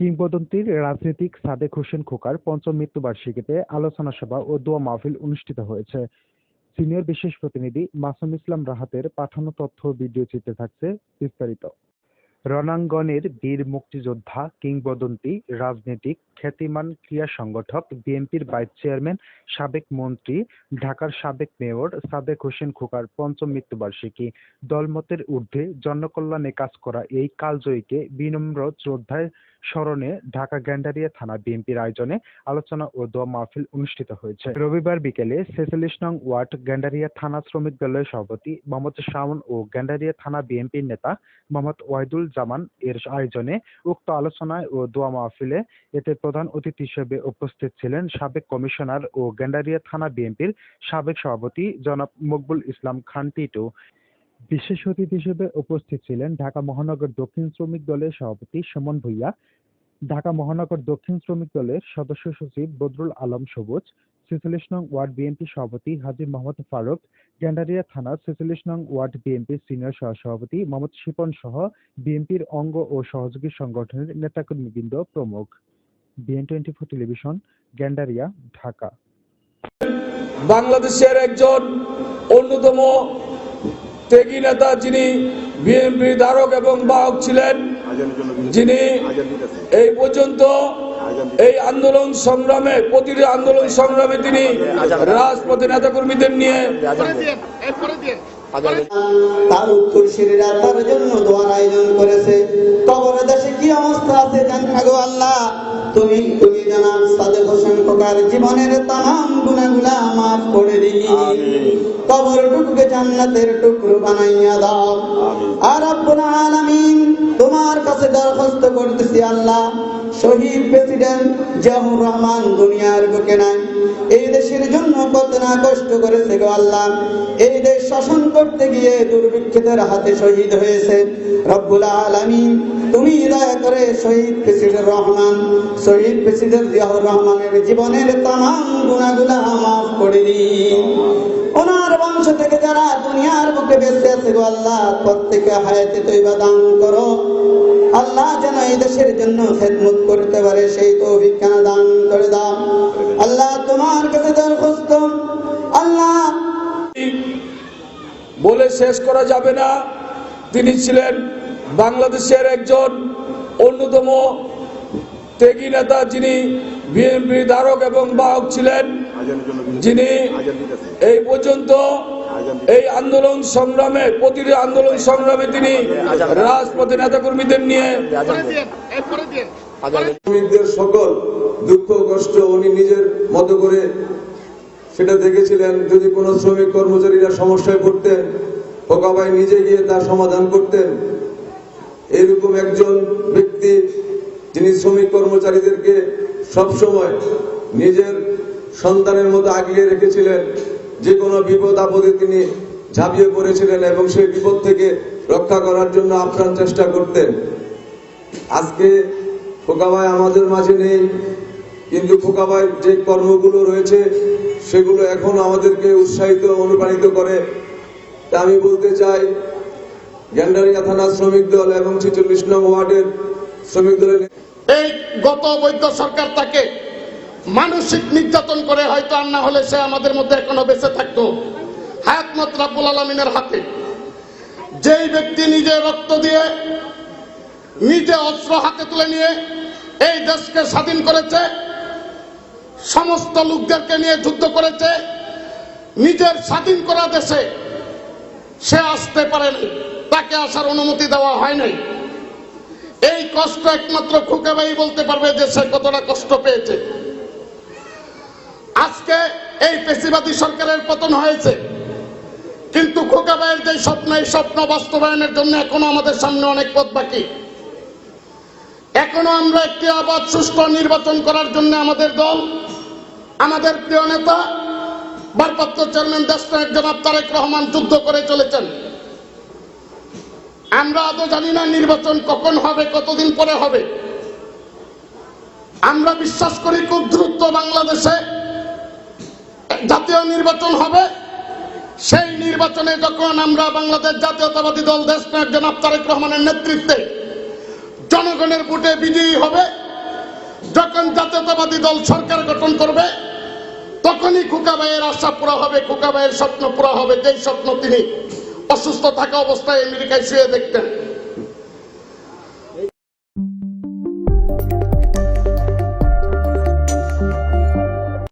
কিংবদন্তির রাজনীতিক সাদেক হোসেন খোকার পঞ্চম মৃত্যুবার্ষিকীতে আলোচনা সভা ও দোয়া মাহফিল অনুষ্ঠিত হয়েছে। সিনিয়র বিশেষ প্রতিনিধি মাসুম ইসলাম রাহাতের পাঠানো তথ্য ও ভিডিও চিত্রে থাকছে বিস্তারিত। রণাঙ্গনের বীর মুক্তিযোদ্ধা, কিংবদন্তি রাজনীতিক, খ্যাতিমান ক্রীড়া সংগঠক, বিএনপির ভাইস চেয়ারম্যান, সাবেক মন্ত্রী, ঢাকার সাবেক মেয়র সাদেক হোসেন খোকার পঞ্চম মৃত্যুবার্ষিকী। দলমতের ঊর্ধ্বে জনকল্যাণে কাজ করা এই কালজয়ীকে বিনম্র শ্রদ্ধায় স্মরণে ঢাকা গেন্ডারিয়া থানা বিএনপির আয়োজনে আলোচনা ও দোয়া মাহফিল অনুষ্ঠিত হয়েছে। রবিবার বিকেলে ৪৬ নং ওয়ার্ড গেন্ডারিয়া থানা শ্রমিক দলের সভাপতি মোহাম্মদ শাওন ও গেন্ডারিয়া থানা বিএনপির নেতা মোহাম্মদ ওয়াহিদুল জামান এর আয়োজনে উক্ত আলোচনায় ও দোয়া মাহফিলে এতে প্রধান অতিথি হিসেবে উপস্থিত ছিলেন সাবেক কমিশনার ও গেন্ডারিয়া থানা বিএনপির সাবেক সভাপতি জনাব মকবুল ইসলাম খান টিটু। বিশেষ অতিথি হিসেবে উপস্থিত ছিলেন ঢাকা মহানগর দক্ষিণ শ্রমিক দলের সভাপতি সুমন ভূঁইয়া, ঢাকা মহানগর দক্ষিণ শ্রমিক দলের সদস্য সচিব বদরুল আলম সবুজ, ৪৬ নং ওয়ার্ড বিএনপি সভাপতি হাজী মোহাম্মদ ফারুক, গেন্ডারিয়া থানা ৪৬ নং ওয়ার্ড বিএনপির সিনিয়র সহসভাপতি মোহাম্মদ শিপন সহ বিএনপির অঙ্গ ও সহযোগী সংগঠনের নেতাকর্মীবৃন্দ প্রমুখ। BN24 television, Gendaria, Dhaka. বাংলাদেশের একজন অন্যতম ত্যাগী নেতা, যিনি বিএনপির ধারক এবং বাহক ছিলেন, যিনি এই পর্যন্ত এই আন্দোলন সংগ্রামে, প্রতিটি আন্দোলন সংগ্রামে তিনি রাজপথে নেতাকর্মীদের নিয়ে তার উত্তরসূরিরা তার জন্য দোয়ার আয়োজন করেছে। কবরে দেশে কি অবস্থা আছে জানি না গো আল্লাহ, তুমি জনাব সাদেক হোসেন খোকার জীবনের তামাম গুনাহগুলা মাফ করে দিও, কবরটুকুকে জান্নাতের টুকরো বানাইয়া দাও। আর রব্বুল আলামিন তোমার কাছে দরখাস্ত করতেছি আল্লাহ, শহীদ প্রেসিডেন্ট জিয়াউর রহমান দুনিয়ার বুকে নাই, এই দেশের জন্য কত না কষ্ট করেছে গো আল্লাহ, এই দেশ শাসন করতে গিয়ে দুর্ভিক্ষের হাতে শহীদ হয়েছে। রব্বুল আলামিন তুমি দয়া করে শহীদ প্রেসিডেন্ট জিয়াউর রহমানের জীবনের তামাম গুনাহগুলা মাফ করে দিন। ওনার বংশ থেকে যারা দুনিয়ার বুকে বেঁচে আছে গো আল্লাহ, প্রত্যেককে হায়াতে তৈবা দান করো আল্লাহ, যেন এই দেশের জন্য খেদমত করতে পারে সেই তৌফিক দান করে দাও আল্লাহ। তোমার কাছে দরখাস্ত আল্লাহ, বলে শেষ করা যাবে না। তিনি ছিলেন বাংলাদেশের একজন অন্যতম ত্যাগী নেতা, যিনি বিএনপির ধারক এবং বাহক ছিলেন, যিনি এই পর্যন্ত এই আন্দোলন সংগ্রামে, প্রতিটি আন্দোলন সংগ্রামে তিনি রাজপথে নেতাকর্মীদের নিয়ে শ্রমিকদের সকল দুঃখ কষ্ট উনি নিজের মতো করে সেটা দেখেছিলেন। যদি কোনো শ্রমিক কর্মচারীরা সমস্যায় পড়তেন, খোকা ভাই নিজে গিয়ে তার সমাধান করতেন। এরকম একজন ব্যক্তি যিনি শ্রমিক কর্মচারীদেরকে সবসময় নিজের সন্তানের মতো আগলে রেখেছিলেন। যে কোনো বিপদ আপদে তিনি ঝাঁপিয়ে পড়েছিলেন এবং সেই বিপদ থেকে রক্ষা করার জন্য আপ্রাণ চেষ্টা করতেন। আজকে খোকা ভাই আমাদের মাঝে নেই, কিন্তু খোকা ভাইয়ের যে কর্মগুলো রয়েছে সেগুলো এখন আমাদেরকে উৎসাহিত, অনুপ্রাণিত করে। তা আমি বলতে চাই, গেন্ডারিয়া থানা শ্রমিক দল এবং ৪৬ নং ওয়ার্ডের শ্রমিক দলের এই গত বৈধ সরকার তাকে মানসিক নির্যাতন করে, হয়তো আর না হলে সে আমাদের মধ্যে এখনো বেঁচে থাকতো। হায়াত রব্বুল আলামিনের হাতে। যেই ব্যক্তি নিজে রক্ত দিয়ে, নিজে অস্ত্র হাতে তুলে নিয়ে এই দেশকে স্বাধীন করেছে, সমস্ত লোকদেরকে নিয়ে যুদ্ধ করেছে, নিজের স্বাধীন করা দেশে সে আসতে পারেনি, তাকে আসার অনুমতি দেওয়া হয় নাই। এই কষ্ট একমাত্র খোকা ভাই বলতে পারবে যে সে কতটা কষ্ট পেয়েছে। আজকে এই পেশিবাদী সরকারের পতন হয়েছে, কিন্তু খোকা ভাইয়ের যে স্বপ্ন, এই স্বপ্ন বাস্তবায়নের জন্য এখনো আমাদের সামনে অনেক পথ বাকি। এখনো আমরা একটি অবাধ সুষ্ঠু নির্বাচন করার জন্য আমাদের দল, আমাদের প্রিয় নেতা ভারপ্রাপ্ত চেয়ারম্যান দেশনায়ক জনাব তারেক রহমান যুদ্ধ করে চলেছেন। আমরা আদৌ জানি না নির্বাচন কখন হবে, কতদিন পরে হবে। আমরা বিশ্বাস করি খুব দ্রুত বাংলাদেশে জাতীয় নির্বাচন হবে। সেই নির্বাচনে যখন আমরা বাংলাদেশ জাতীয়তাবাদী দল দেশনায়ক জনাব তারেক রহমানের নেতৃত্বে জনগণের ভোটে বিজয়ী হবে, যখন জাতীয়তাবাদী দল সরকার গঠন করবে তখনই খোকা ভাইয়ের আশা পুরা হবে, খোকা ভাইয়ের স্বপ্ন পুরা হবে, যেই স্বপ্ন তিনি অসুস্থ থাকা অবস্থায় আমেরিকায় শুয়ে দেখতেন।